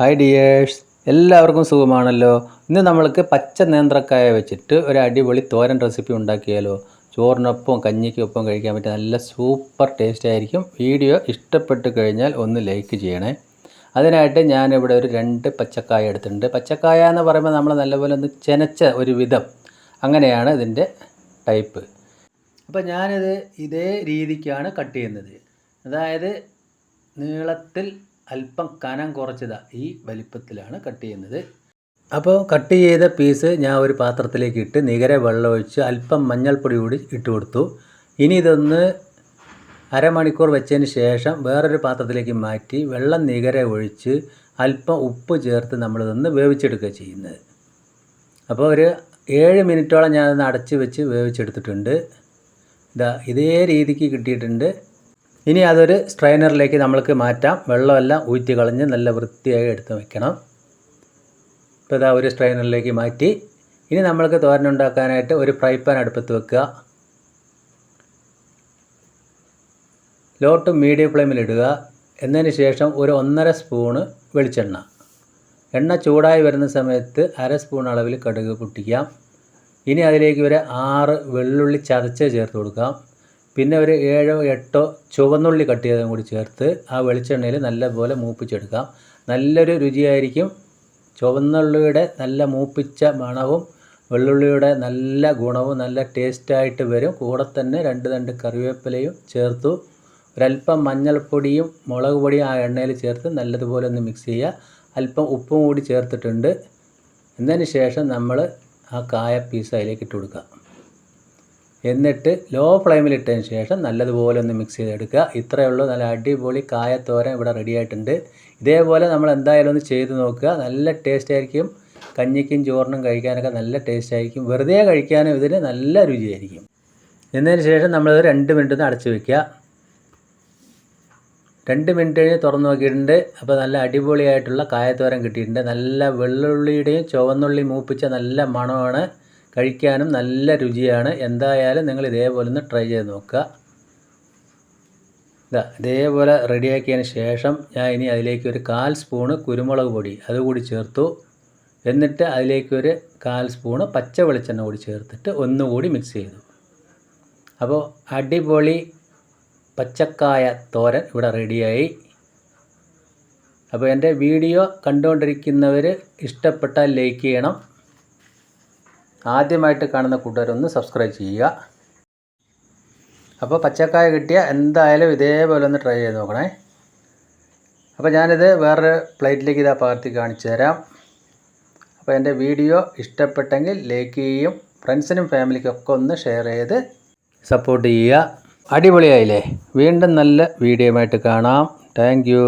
Hi dears, എല്ലാവർക്കും സുഖമാണല്ലോ. ഇന്ന് നമ്മൾക്ക് പച്ച നേന്ത്രക്കായ വെച്ചിട്ട് ഒരു അടിപൊളി തോരൻ റെസിപ്പി ഉണ്ടാക്കിയാലോ. ചോറിനൊപ്പം കഞ്ഞിക്കൊപ്പം കഴിക്കാൻ പറ്റിയ നല്ല സൂപ്പർ ടേസ്റ്റ് ആയിരിക്കും. വീഡിയോ ഇഷ്ടപ്പെട്ട് കഴിഞ്ഞാൽ ഒന്ന് ലൈക്ക് ചെയ്യണേ. അതിനായിട്ട് ഞാനിവിടെ ഒരു 2 പച്ചക്കായ എടുത്തിട്ടുണ്ട്. പച്ചക്കായ എന്ന് പറയുമ്പോൾ നമ്മൾ നല്ലപോലെ ഒന്ന് ചെനച്ച ഒരു വിധം, അങ്ങനെയാണ് ഇതിൻ്റെ ടൈപ്പ്. അപ്പോൾ ഞാനിത് ഇതേ രീതിക്കാണ് കട്ട് ചെയ്യുന്നത്. അതായത് നീളത്തിൽ അല്പം കനം കുറച്ചതാ ഈ വലിപ്പത്തിലാണ് കട്ട് ചെയ്യുന്നത്. അപ്പോൾ കട്ട് ചെയ്ത പീസ് ഞാൻ ഒരു പാത്രത്തിലേക്ക് ഇട്ട് നികരെ വെള്ളമൊഴിച്ച് അല്പം മഞ്ഞൾപ്പൊടി കൂടി ഇട്ട് കൊടുത്തു. ഇനി ഇതൊന്ന് അരമണിക്കൂർ വെച്ചതിന് ശേഷം വേറൊരു പാത്രത്തിലേക്ക് മാറ്റി വെള്ളം നികരെ ഒഴിച്ച് അല്പം ഉപ്പ് ചേർത്ത് നമ്മളിതൊന്ന് വേവിച്ചെടുക്കുക ചെയ്യുന്നത്. അപ്പോൾ ഒരു 7 മിനിറ്റോളം ഞാനൊന്ന് അടച്ച് വെച്ച് വേവിച്ചെടുത്തിട്ടുണ്ട്. ഇതേ രീതിക്ക് കിട്ടിയിട്ടുണ്ട്. ഇനി അതൊരു സ്ട്രെയിനറിലേക്ക് നമ്മൾക്ക് മാറ്റാം. വെള്ളമെല്ലാം ഊറ്റി കളഞ്ഞ് നല്ല വൃത്തിയായി എടുത്ത് വയ്ക്കണം. ഇപ്പോൾ ഒരു സ്ട്രെയിനറിലേക്ക് മാറ്റി. ഇനി നമ്മൾക്ക് തോരൻ ഉണ്ടാക്കാനായിട്ട് ഒരു ഫ്രൈ പാൻ അടുപ്പത്ത് വെക്കുക. ലോ ടു മീഡിയം ഫ്ലെയിമിൽ ഇടുക. എന്നതിന് ശേഷം ഒരു 1.5 സ്പൂണ് വെളിച്ചെണ്ണ. എണ്ണ ചൂടായി വരുന്ന സമയത്ത് 1/2 സ്പൂൺ അളവിൽ കടുക് പൊട്ടിക്കാം. ഇനി അതിലേക്ക് ഒരു 6 വെള്ളുള്ളി ചതച്ച് ചേർത്ത് കൊടുക്കാം. പിന്നെ ഒരു 7-8 ചുവന്നുള്ളി കട്ട് ചെയ്തതും കൂടി ചേർത്ത് ആ വെളിച്ചെണ്ണയിൽ നല്ലപോലെ മൂപ്പിച്ചെടുക്കാം. നല്ലൊരു രുചിയായിരിക്കും. ചുവന്നുള്ളിയുടെ നല്ല മൂപ്പിച്ച മണവും വെള്ളുള്ളിയുടെ നല്ല ഗുണവും നല്ല ടേസ്റ്റായിട്ട് വരും. കൂടെ തന്നെ 2 തണ്ട് കറിവേപ്പിലയും ചേർത്തു. ഒരല്പം മഞ്ഞൾപ്പൊടിയും മുളക് പൊടിയും ആ എണ്ണയിൽ ചേർത്ത് നല്ലതുപോലെ ഒന്ന് മിക്സ് ചെയ്യുക. അല്പം ഉപ്പും കൂടി ചേർത്തിട്ടുണ്ട്. എന്നതിന് ശേഷം നമ്മൾ ആ കായ പീസ് അതിലേക്ക് ഇട്ട് കൊടുക്കുക. എന്നിട്ട് ലോ ഫ്ലെയിമിൽ ഇട്ടതിന് ശേഷം നല്ലതുപോലെ ഒന്ന് മിക്സ് ചെയ്തെടുക്കുക. ഇത്രയേ ഉള്ളൂ. നല്ല അടിപൊളി കായത്തോരൻ ഇവിടെ റെഡി ആയിട്ടുണ്ട്. ഇതേപോലെ നമ്മൾ എന്തായാലും ഒന്ന് ചെയ്ത് നോക്കുക. നല്ല ടേസ്റ്റ് ആയിരിക്കും. കഞ്ഞിക്കും ചോറിനും കഴിക്കാനൊക്കെ നല്ല ടേസ്റ്റ് ആയിരിക്കും. വെറുതെ കഴിക്കാനും ഇതിന് നല്ല രുചിയായിരിക്കും. എന്നതിന് ശേഷം നമ്മളത് 2 മിനിറ്റ് ഒന്ന് അടച്ച് വയ്ക്കുക. 2 മിനിറ്റ് കഴിഞ്ഞ് തുറന്ന് നോക്കിയിട്ടുണ്ട്. അപ്പോൾ നല്ല അടിപൊളിയായിട്ടുള്ള കായത്തോരൻ കിട്ടിയിട്ടുണ്ട്. നല്ല വെള്ളുള്ളിയുടെയും ചുവന്നുള്ളി മൂപ്പിച്ച നല്ല മണമാണ്. കഴിക്കാനും നല്ല രുചിയാണ്. എന്തായാലും നിങ്ങൾ ഇതേപോലെ ഒന്ന് ട്രൈ ചെയ്ത് നോക്കുക. ഇതേപോലെ റെഡിയാക്കിയതിന് ശേഷം ഞാൻ ഇനി അതിലേക്ക് ഒരു 1/4 സ്പൂണ് കുരുമുളക് പൊടി അതുകൂടി ചേർത്തു. എന്നിട്ട് അതിലേക്ക് ഒരു 1/4 സ്പൂണ് പച്ച വെളിച്ചെണ്ണ കൂടി ചേർത്തിട്ട് ഒന്നുകൂടി മിക്സ് ചെയ്തു. അപ്പോൾ അടിപൊളി പച്ചക്കായ തോരൻ ഇവിടെ റെഡിയായി. അപ്പോൾ എൻ്റെ വീഡിയോ കണ്ടുകൊണ്ടിരിക്കുന്നവർ ഇഷ്ടപ്പെട്ടാൽ ലൈക്ക് ചെയ്യണം. ആദ്യമായിട്ട് കാണുന്ന കൂട്ടുകാരൊന്ന് സബ്സ്ക്രൈബ് ചെയ്യുക. അപ്പോൾ പച്ചക്കായ കിട്ടിയ എന്തായാലും ഇതേപോലെ ഒന്ന് ട്രൈ ചെയ്ത് നോക്കണേ. അപ്പോൾ ഞാനിത് വേറൊരു പ്ലേറ്റിലേക്ക് പകർത്തി കാണിച്ചു തരാം. അപ്പോൾ എൻ്റെ വീഡിയോ ഇഷ്ടപ്പെട്ടെങ്കിൽ ലൈക്ക് ചെയ്യും. ഫ്രണ്ട്സിനും ഫാമിലിക്കൊക്കെ ഒന്ന് ഷെയർ ചെയ്ത് സപ്പോർട്ട് ചെയ്യുക. അടിപൊളിയായില്ലേ? വീണ്ടും നല്ല വീഡിയോയുമായിട്ട് കാണാം. Thank you.